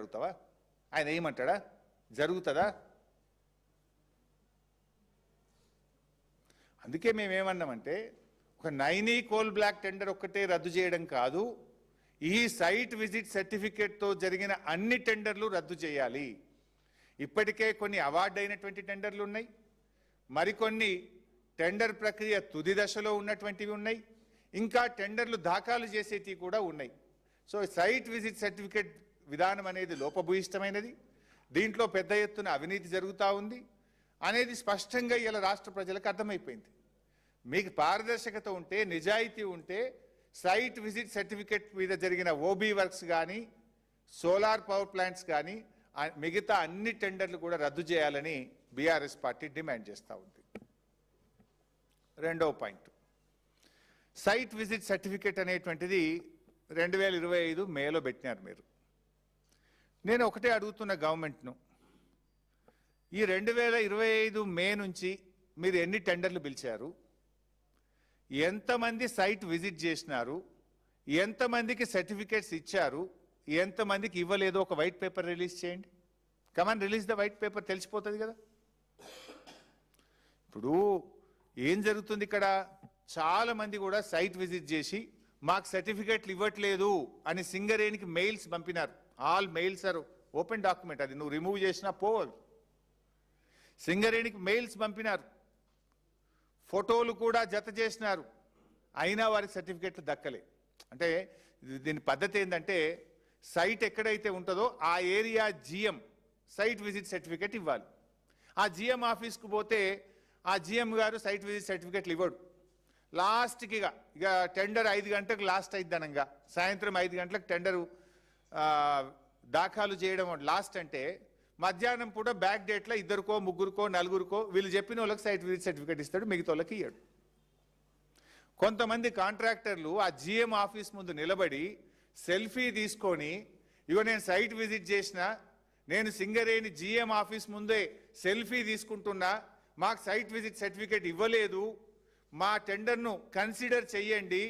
అడుగుతావా? ఆయన ఏమంటాడా? జరుగుతుందా? అందుకే మేమేమన్నామంటే ఒక నైనీ కోల్ బ్లాక్ టెండర్ ఒక్కటే రద్దు చేయడం కాదు, ఈ సైట్ విజిట్ సర్టిఫికేట్తో జరిగిన అన్ని టెండర్లు రద్దు చేయాలి. ఇప్పటికే కొన్ని అవార్డు అయినటువంటి టెండర్లు ఉన్నాయి, మరికొన్ని టెండర్ ప్రక్రియ తుది దశలో ఉన్నటువంటివి ఉన్నాయి, ఇంకా టెండర్లు దాఖలు చేసేటివి కూడా ఉన్నాయి. సో సైట్ విజిట్ సర్టిఫికేట్ విధానం అనేది లోపభూయిష్టమైనది, దీంట్లో పెద్ద ఎత్తున అవినీతి జరుగుతూ ఉంది అనేది స్పష్టంగా ఇలా రాష్ట్ర ప్రజలకు అర్థమైపోయింది. మీకు పారదర్శకత ఉంటే, నిజాయితీ ఉంటే సైట్ విజిట్ సర్టిఫికేట్ మీద జరిగిన ఓబీ వర్క్స్ కానీ, సోలార్ పవర్ ప్లాంట్స్ కానీ మిగతా అన్ని టెండర్లు కూడా రద్దు చేయాలని బీఆర్ఎస్ పార్టీ డిమాండ్ చేస్తూ ఉంది. రెండవ పాయింట్, సైట్ విజిట్ సర్టిఫికేట్ అనేటువంటిది 2025 మేలో పెట్టినారు మీరు. నేను ఒకటే అడుగుతున్న గవర్నమెంట్ను, ఈ 2025 మే నుంచి మీరు ఎన్ని టెండర్లు పిలిచారు, ఎంతమంది సైట్ విజిట్ చేసినారు, ఎంతమందికి సర్టిఫికేట్స్ ఇచ్చారు, ఎంతమందికి ఇవ్వలేదో ఒక వైట్ పేపర్ రిలీజ్ చేయండి. కమాన్, రిలీజ్ ద వైట్ పేపర్, తెలిసిపోతుంది కదా. ఇప్పుడు ఏం జరుగుతుంది ఇక్కడ, చాలా మంది కూడా సైట్ విజిట్ చేసి మాకు సర్టిఫికేట్లు ఇవ్వట్లేదు అని సింగరేణికి మెయిల్స్ పంపినారు. All mails are open document, అది నువ్వు రిమూవ్ చేసినా పోవాలి. సింగరేణికి మెయిల్స్ పంపినారు, ఫోటోలు కూడా జత చేసినారు, అయినా వారికి సర్టిఫికేట్లు దక్కలే. అంటే దీని పద్ధతి ఏంటంటే, సైట్ ఎక్కడైతే ఉంటుందో ఆ area GM site visit certificate ఇవ్వాలి. ఆ జిఎం ఆఫీస్కు పోతే ఆ జిఎం గారు సైట్ విజిట్ సర్టిఫికేట్లు ఇవ్వడు. లాస్ట్కి ఇక టెండర్ 5 గంటలకు లాస్ట్ అయిద్దనంగా, సాయంత్రం 5 గంటలకు టెండరు దాఖలు చేయడం లాస్ట్ అంటే, మధ్యాహ్నం పూట బ్యాక్ డేట్లో 2కో 3కో 4కో వీళ్ళు చెప్పిన వాళ్ళకి సైట్ విజిట్ సర్టిఫికేట్ ఇస్తాడు, మిగతా వాళ్ళకి ఇయ్యాడు. కొంతమంది కాంట్రాక్టర్లు ఆ జిఎం ఆఫీస్ ముందు నిలబడి సెల్ఫీ తీసుకొని, ఇగో నేను సైట్ విజిట్ చేసిన, నేను సింగరేణి జిఎం ఆఫీస్ ముందే సెల్ఫీ తీసుకుంటున్నా, మాకు సైట్ విజిట్ సర్టిఫికేట్ ఇవ్వలేదు, మా టెండర్ను కన్సిడర్ చెయ్యండి,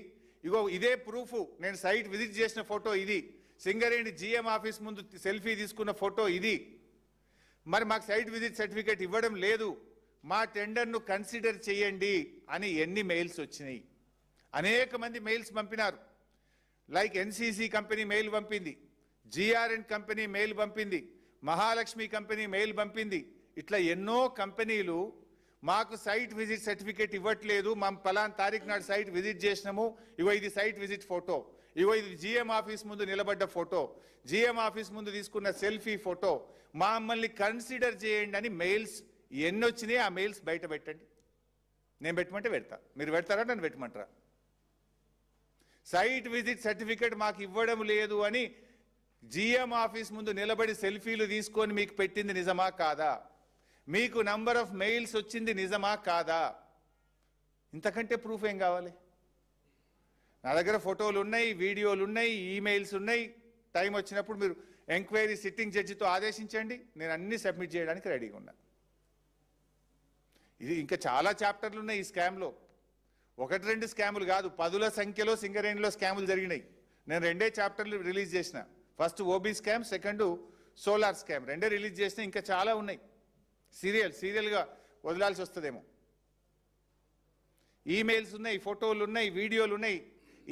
ఇగో ఇదే ప్రూఫ్, నేను సైట్ విజిట్ చేసిన ఫోటో ఇది, సింగరేణి జిఎం ఆఫీస్ ముందు సెల్ఫీ తీసుకున్న ఫోటో ఇది, మరి మాకు సైట్ విజిట్ సర్టిఫికేట్ ఇవ్వడం లేదు, మా టెండర్ను కన్సిడర్ చేయండి అని ఎన్ని మెయిల్స్ వచ్చినాయి. అనేక మంది మెయిల్స్ పంపినారు. లైక్ ఎన్సీసీ కంపెనీ మెయిల్ పంపింది, జిఆర్ఎన్ కంపెనీ మెయిల్ పంపింది, మహాలక్ష్మి కంపెనీ మెయిల్ పంపింది. ఇట్లా ఎన్నో కంపెనీలు మాకు సైట్ విజిట్ సర్టిఫికేట్ ఇవ్వట్లేదు, మా పలానా తారీఖు నాడు సైట్ విజిట్ చేసినాము, ఇగో ఇది సైట్ విజిట్ ఫోటో, ఇగో ఇది జిఎం ఆఫీస్ ముందు నిలబడ్డ ఫోటో, జిఎం ఆఫీస్ ముందు తీసుకున్న సెల్ఫీ ఫోటో, మమ్మల్ని కన్సిడర్ చేయండి అని మెయిల్స్ ఎన్ని వచ్చినాయి. ఆ మెయిల్స్ బయట పెట్టండి, నేను పెట్టమంటే పెడతా, మీరు పెడతారా నన్ను పెట్టమంటారా? సైట్ విజిట్ సర్టిఫికేట్ మాకు ఇవ్వడం లేదు అని జిఎం ఆఫీస్ ముందు నిలబడి సెల్ఫీలు తీసుకొని మీకు పెట్టింది నిజమా కాదా? మీకు నంబర్ ఆఫ్ మెయిల్స్ వచ్చింది నిజమా కాదా? ఇంతకంటే ప్రూఫ్ ఏం కావాలి? నా దగ్గర ఫోటోలు ఉన్నాయి, వీడియోలు ఉన్నాయి, ఈమెయిల్స్ ఉన్నాయి. టైం వచ్చినప్పుడు మీరు ఎంక్వైరీ సిట్టింగ్ జడ్జితో ఆదేశించండి, నేను అన్ని సబ్మిట్ చేయడానికి రెడీగా ఉన్నా. ఇది ఇంకా చాలా చాప్టర్లు ఉన్నాయి ఈ స్కామ్లో. 1-2 స్కాములు కాదు, 10ల సంఖ్యలో సింగరేణిలో స్కాములు జరిగినాయి. నేను 2 చాప్టర్లు రిలీజ్ చేసిన, first OB scam, second solar scam, 2 release చేసిన. ఇంకా చాలా ఉన్నాయి. సీరియల్గా వదలాల్సి వస్తుందేమో. ఈమెయిల్స్ ఉన్నాయి, ఫోటోలు ఉన్నాయి, వీడియోలు ఉన్నాయి.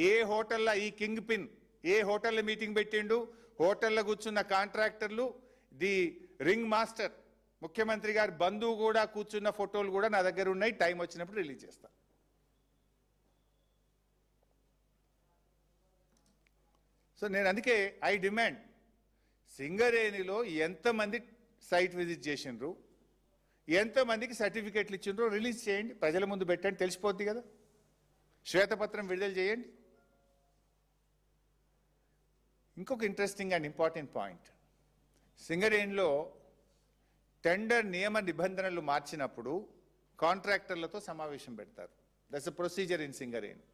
ఏ హోటల్లో ఈ కింగ్ పిన్ ఏ హోటల్లో మీటింగ్ పెట్టిండు, హోటల్లో కూర్చున్న కాంట్రాక్టర్లు, ది రింగ్ మాస్టర్, ముఖ్యమంత్రి గారి బంధువు కూడా కూర్చున్న ఫోటోలు కూడా నా దగ్గర ఉన్నాయి. టైం వచ్చినప్పుడు రిలీజ్ చేస్తా. సో నేను అందుకే ఐ డిమాండ్, సింగరేణిలో ఎంతమంది సైట్ విజిట్ చేసిండ్రు, ఎంతమందికి సర్టిఫికేట్లు ఇచ్చిండ్రో రిలీజ్ చేయండి, ప్రజల ముందు పెట్టండి, తెలిసిపోద్ది కదా. శ్వేతపత్రం విడుదల చేయండి. ఇంకొక ఇంట్రెస్టింగ్ అండ్ ఇంపార్టెంట్ పాయింట్, సింగరేణిలో టెండర్ నియమ నిబంధనలు మార్చినప్పుడు కాంట్రాక్టర్లతో సమావేశం పెడతారు. That's a procedure in Singareni.